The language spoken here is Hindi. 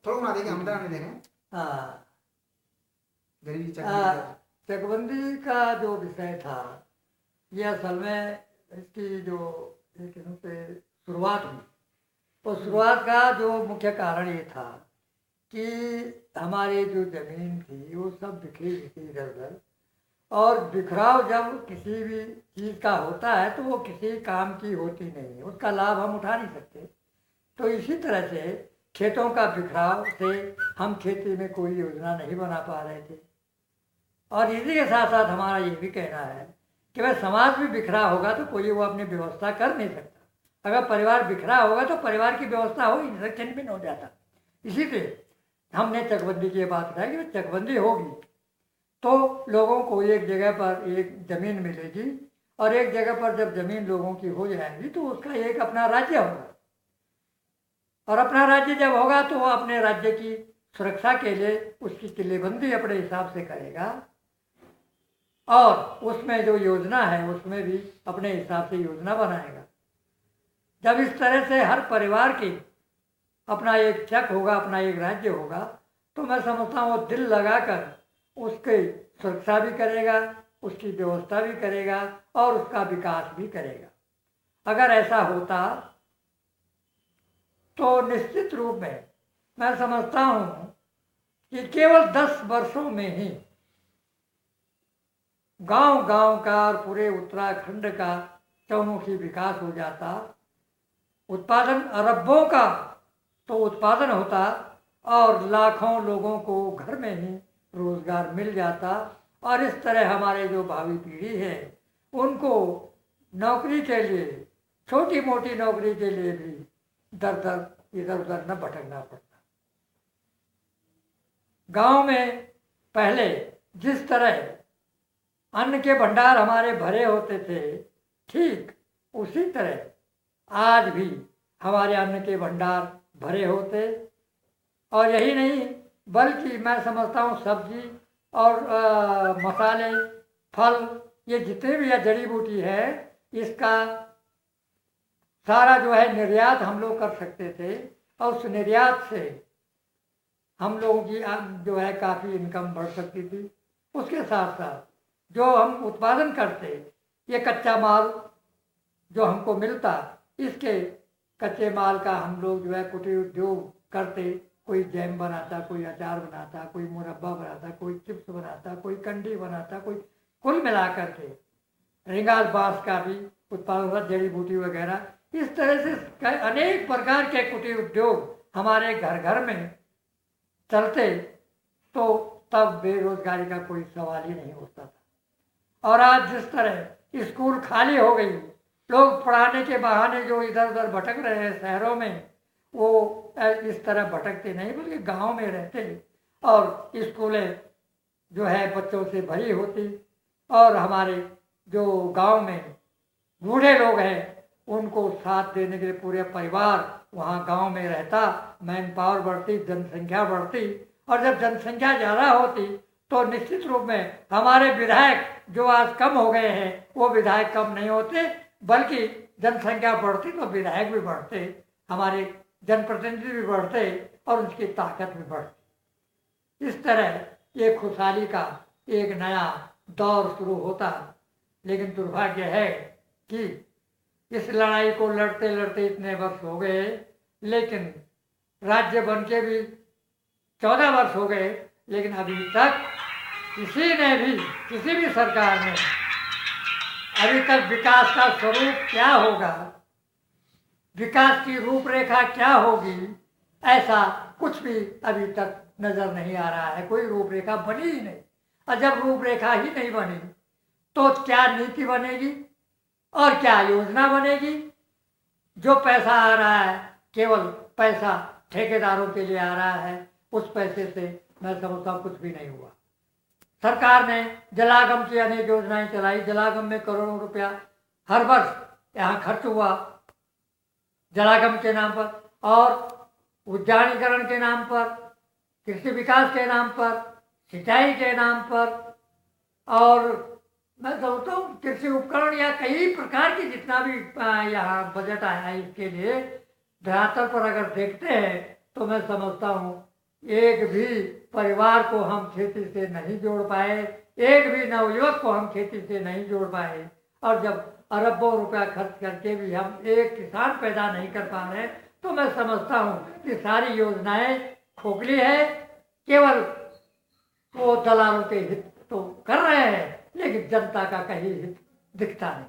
थोड़ा बना देंगे, हम नहीं देंगे। हाँ, गरीबी चकबंदी का जो विषय था, ये असल में इसकी जो एक से शुरुआत हुई, तो शुरुआत का जो मुख्य कारण ये था कि हमारी जो जमीन थी वो सब बिखरी बिखरी इधर उधर, और बिखराव जब किसी भी चीज़ का होता है तो वो किसी काम की होती नहीं है, उसका लाभ हम उठा नहीं सकते। तो इसी तरह से खेतों का बिखराव से हम खेती में कोई योजना नहीं बना पा रहे थे। और इसी के साथ साथ हमारा ये भी कहना है कि भाई समाज भी बिखरा होगा तो कोई वो अपनी व्यवस्था कर नहीं सकता। अगर परिवार बिखरा होगा तो परिवार की व्यवस्था हो, छिन्न भिन्न हो जाता। इसीलिए हमने चकबंदी की बात बताई कि चकबंदी होगी तो लोगों को एक जगह पर एक जमीन मिलेगी, और एक जगह पर जब जमीन लोगों की हो जाएगी तो उसका एक अपना राज्य होगा, और अपना राज्य जब होगा तो वो अपने राज्य की सुरक्षा के लिए उसकी किलेबंदी अपने हिसाब से करेगा, और उसमें जो योजना है उसमें भी अपने हिसाब से योजना बनाएगा। जब इस तरह से हर परिवार की अपना एक चक होगा, अपना एक राज्य होगा, तो मैं समझता हूँ वो दिल लगाकर उसकी सुरक्षा भी करेगा, उसकी व्यवस्था भी करेगा, और उसका विकास भी करेगा। अगर ऐसा होता तो निश्चित रूप में मैं समझता हूँ कि केवल 10 वर्षों में ही गांव गांव का और पूरे उत्तराखंड का चौमुखी विकास हो जाता, उत्पादन अरबों का तो उत्पादन होता, और लाखों लोगों को घर में ही रोजगार मिल जाता, और इस तरह हमारे जो भावी पीढ़ी है उनको नौकरी के लिए, छोटी मोटी नौकरी के लिए भी दर दर इधर उधर न भटकना पड़ता। गांव में पहले जिस तरह अन्न के भंडार हमारे भरे होते थे, ठीक उसी तरह आज भी हमारे अन्न के भंडार भरे होते। और यही नहीं बल्कि मैं समझता हूँ सब्जी और मसाले, फल, ये जितने भी यह जड़ी बूटी है, इसका सारा जो है निर्यात हम लोग कर सकते थे, और उस निर्यात से हम लोगों की जो है काफ़ी इनकम बढ़ सकती थी। उसके साथ साथ जो हम उत्पादन करते, ये कच्चा माल जो हमको मिलता, इसके कच्चे माल का हम लोग जो है कुटीर उद्योग करते, कोई जैम बनाता, कोई अचार बनाता, कोई मुरब्बा बनाता, कोई चिप्स बनाता, कोई कंडी बनाता, कोई कुल मिला करके रिंगाल बांस का भी उत्पादन होता, जड़ी बूटी वगैरह। इस तरह से अनेक प्रकार के कुटीर उद्योग हमारे घर घर में चलते, तो तब बेरोजगारी का कोई सवाल ही नहीं उठता था। और आज जिस तरह स्कूल खाली हो गई, लोग पढ़ाने के बहाने जो इधर उधर भटक रहे हैं शहरों में, वो इस तरह भटकते नहीं बल्कि गांव में रहते, और स्कूलें जो है बच्चों से भरी होती, और हमारे जो गांव में बूढ़े लोग हैं उनको साथ देने के लिए पूरे परिवार वहाँ गांव में रहता, मैन पावर बढ़ती, जनसंख्या बढ़ती, और जब जनसंख्या ज़्यादा होती तो निश्चित रूप में हमारे विधायक जो आज कम हो गए हैं वो विधायक कम नहीं होते, बल्कि जनसंख्या बढ़ती तो विधायक भी बढ़ते, हमारे जनप्रतिनिधि भी बढ़ते, और उनकी ताकत भी बढ़ती। इस तरह ये खुशहाली का एक नया दौर शुरू होता। लेकिन दुर्भाग्य है कि इस लड़ाई को लड़ते लड़ते इतने वर्ष हो गए, लेकिन राज्य बन के भी 14 वर्ष हो गए, लेकिन अभी तक किसी भी सरकार ने अभी तक विकास का स्वरूप क्या होगा, विकास की रूपरेखा क्या होगी, ऐसा कुछ भी अभी तक नजर नहीं आ रहा है। कोई रूपरेखा बनी ही नहीं, और जब रूपरेखा ही नहीं बनी तो क्या नीति बनेगी और क्या योजना बनेगी। जो पैसा आ रहा है केवल पैसा ठेकेदारों के लिए आ रहा है, उस पैसे से मैं समझता हूँ कुछ भी नहीं हुआ। सरकार ने जलागम की अनेक योजनाएं चलाई, जलागम में करोड़ों रुपया हर वर्ष यहाँ खर्च हुआ जलागम के नाम पर, और उद्यानीकरण के नाम पर, कृषि विकास के नाम पर, सिंचाई के नाम पर, और मैं समझता हूँ कृषि उपकरण या कई प्रकार की जितना भी यहाँ बजट आया है इसके लिए धरातल पर अगर देखते हैं तो मैं समझता हूँ एक भी परिवार को हम खेती से नहीं जोड़ पाए, एक भी नवयुवक को हम खेती से नहीं जोड़ पाए। और जब अरबों रुपया खर्च करके भी हम एक किसान पैदा नहीं कर पा रहे, तो मैं समझता हूँ कि सारी योजनाएं खोखली है। केवल वो दलालों के हित तो कर रहे हैं, लेकिन जनता का कहीं हित दिखता नहीं।